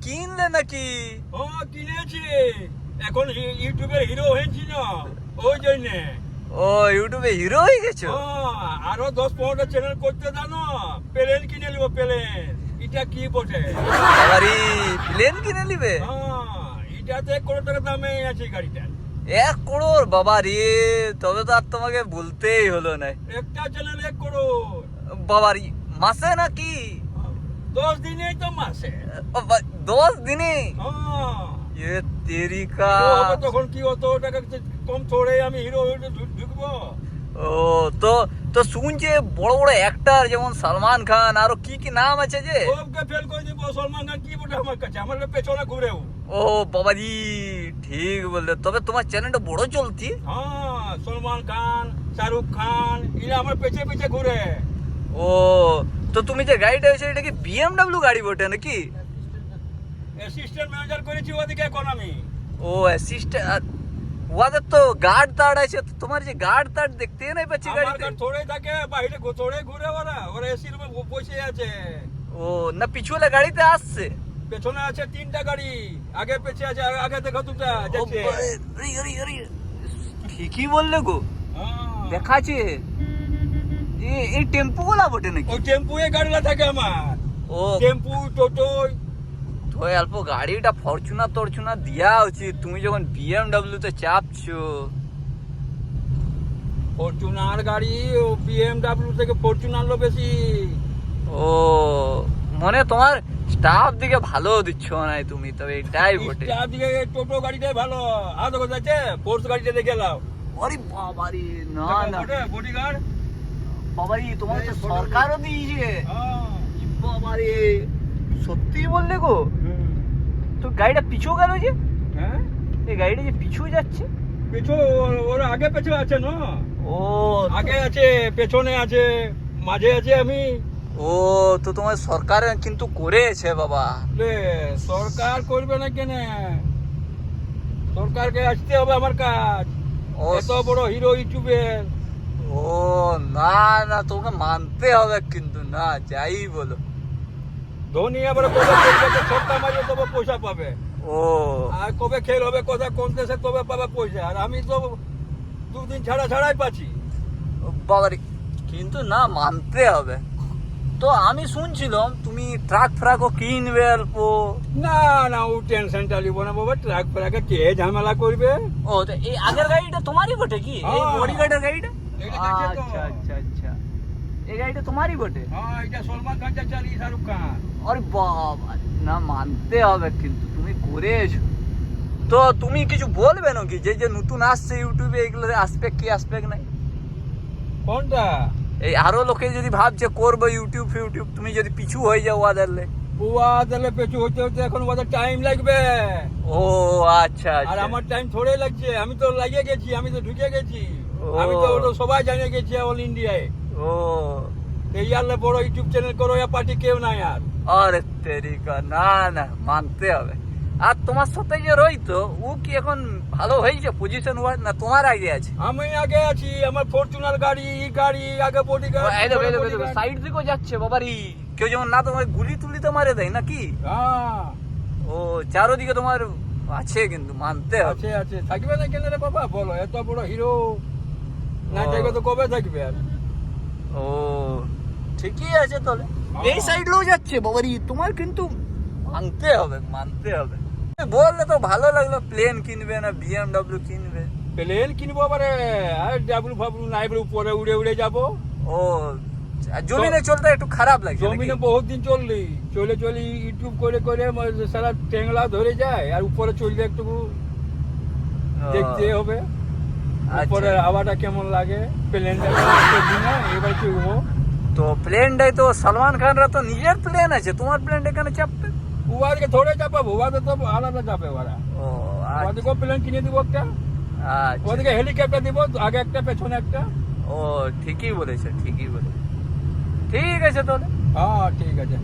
কিনলে নাকি? ও কিনেছি, এখন ইউটিউবের হিরো হয়েছি না, ওই জন্যে। ও ইউটিউবে হিরো হয়ে গেছো? আরো 10-15টা চ্যানেল করতে জানো, প্লেন কিনে নিবো, প্লেন। এটা কি বটে? বাবারি, প্লেন কিনে নিবে? এটাতে 1 কোটি টাকা দামে আছে গাড়িটা। 1 করোড়? বাবা রে, তবে তো আর তোমাকে বলতেই হলো না। একটা চ্যানেল 1 করোড়। বাবারি, মাসে নাকি? 10 দিনেই তো মাসে। 10 দিনে? হ্যাঁ। এ তেরি কা। হিরো হবে তখন কি অত টাকা কম থোড়ে আমি হিরো হয়ে ঢুকবো? ও তো তো শুনছি বড় বড় অ্যাক্টর যেমন সালমান খান, আরো কি কি নাম আছে যে? সবকে ফেল করে দিব। সলমান খান কি বটে আমার কাছে, আমার পেছনে ঘুরেও। ও বাবাজি, ঠিক বললে। তবে তোমার চ্যানেলটা বড় চলতি। হ্যাঁ, সলমান খান, শাহরুখ খান এরা আমার পেছে পেছে ঘুরে। ও তো তুমি যে গাড়িটা হয়েছে এটা কি বিএমডব্লিউ গাড়ি বটে নাকি? অ্যাসিস্ট্যান্ট ম্যানেজার করেছি ওদিকে এখন আমি। ও অ্যাসিস্ট্যান্ট, ওদের তো গার্ড তাড় আছে, তো তোমার যে গার্ড তাড় দেখতে নাই পাচ্ছি আমার গাড়িতে। কাছে থোড়ে থাকে, বাইরে থোড়ে ঘুরে ওরা, ওরা এসি রুমে বসে আছে। ও না, পিছুলে গাড়িতে আসছে? পেছনে আছে 3টা গাড়ি, আগে পেছে আছে, আগে দেখো 2টা ও যাচ্ছে। আরে আরে আরে, ঠিকই বললে গো, হ্যাঁ। দেখাচ্ছে। এই টেম্পু গুলা বটে নাকি? ওই টেম্পু এ গাড়িটা থাকে আমার। ও টেম্পু, টোটো। তো অল্প গাড়িটা ফরচুনার দিয়া উচিত, তুমি যখন বিএমডব্লিউ তে চাপছো। ফরচুনার গাড়ি ও বিএমডব্লিউ থেকে ফরচুনার বেশি। ও মানে তোমার স্টাফ দিকে ভালো দিচ্ছ না তুমি, তবে এটাই বটে। স্টাফ দিকে টোটো গাড়িটাই ভালো। আদো কথা আছে, ফোর্স গাড়িটা দেখে নাও। আরে বাবারি, না না বডিগার্ড। বাবারি, তোমার তো সরকারও দিয়েছে। হ্যাঁ। বাবারি, সত্যি বললে গো? তো গাড়িটা পিছু গেল যে? হ্যাঁ, এই গাড়িটা যে পিছু যাচ্ছে। পিছু ওরা আগে পেছনে আছে না? ও আগে আছে, পেছনে আছে, মাঝে আছে আমি। ও তো তোমার সরকার কিন্তু করেছে বাবা। রে, সরকার করবে না কেন? সরকারকে আসতে হবে আমার কাজ। ও এত বড় হিরো ইউটিউবের। ও না না, তোমাকে মানতে হবে কিন্তু, না যাই বলো। ধোনি আবার কবে খেলবে, ছক্কা মারবে তবে পয়সা পাবে। ও আর কবে খেল হবে, কথা কোন দেশে তবে পাবে পয়সা। আর আমি তো 2 দিন ছাড়াই পাচ্ছি। বাবারে, কিন্তু না মানতে হবে। তো আমি শুনছিলাম তুমি ট্রাক ফ্রাকও কিনবে অল্প। না না, ও টেনশনটা নিব না বাবা, ট্রাক ফ্রাকে কে ঝামেলা করবে। ও তো এই আগের গাড়িটা তোমারই বটে কি? এই হ্যাঁ। বডি গার্ডের গাড়িটা? এটা দেখছে তো? আচ্ছা আচ্ছা আচ্ছা, এই গাড়িটা তোমারই বটে? হ্যাঁ, এটা সলমান খান চাচারি, শাহরুখ খান। আরে বাবা, না মানতে হবে কিন্তু, তুমি করেছো। তো তুমি কিছু বলবে নাকি যে যে নতুন আসছে ইউটিউবে, এগুলো আসবে কি আসবে নাই? কোনটা? এই আরো লোকে যদি ভাবছে করবো ইউটিউব ফিউটিউব, তুমি যদি পিছু হয়ে যাও ওদেরলে। বুয়া দিলে পেছু হতে হতে এখন ওদের টাইম লাগবে। ও আচ্ছা আর আচ্ছা। আমার টাইম থোড়ে লাগছে, আমি তো লাগিয়ে গেছি, আমি তো ঢুকে গেছি। ও। আমি তো ওটা সবাই জানিয়ে গেছি অল ইন্ডিয়ায়। ও এই ইয়ারলে বড় ইউটিউব চ্যানেল করো, এ পার্টি কেউ নাই আর। আরে তেরিকা, না না মানতে হবে। আর তোমার সাথে যে রইতো, ও কি এখন ভালো হয়েছে পজিশন ওয়াইজ, না তোমার আগে আছে? আমি আগে আছি, আমার ফরচুনার গাড়ি আগে বডিগার্ড। সাইড দিকেও যাচ্ছে বাবারি, কেউ যেমন না তোমার গুলি তুলি তো মারে দেয় নাকি? হ্যাঁ, ও চারোদিকে তোমার আছে, কিন্তু মানতে হবে। আছে আছে, থাকবে না কেন রে বাবা, বলো? এত বড় হিরো না ও। থাকবে তো কবে থাকবে আর? ও ঠিকই আছে তাহলে। এই সাইডেও যাচ্ছে বাবারি, তোমার কিন্তু মানতে হবে মানতে হবে। বললে তো ভালো লাগলো, প্লেন কিনবে না বিএমডব্লিউ কিনবে? প্লেন কিনবো আবার, আর ডাবলু ফাবলু নাই বলে উপরে উড়ে উড়ে যাবো। ও জমিনে চলতে একটু খারাপ লাগছে নাকি? জমিনে বহুত দিন চলে ইউটিউব করে করে সারা টেংলা ধরে যায়, আর উপরে চললে একটু ও, দেখতে হবে আচ্ছা। উপরে হাওয়াটা কেমন লাগে। প্লেনটা এবার চলবো। তো প্লেনটাই তো সালমান খানরা তো নিজের প্লেন আছে, তোমার প্লেনটা এখানে চাপবে? উহাদেরকে ধরে চাপাবো, উহাদের তো আলাদা চাপে ওরা। ও আচ্ছা ওদেরকেও প্লেন কিনে দিব একটা, আচ্ছা। ওদেরকে হেলিকপ্টার দিব, আগে একটা পেছনে একটা। ও ঠিকই বলেছে ঠিকই বলেছে। ঠিক আছে তাহলে। হ্যাঁ ঠিক আছে।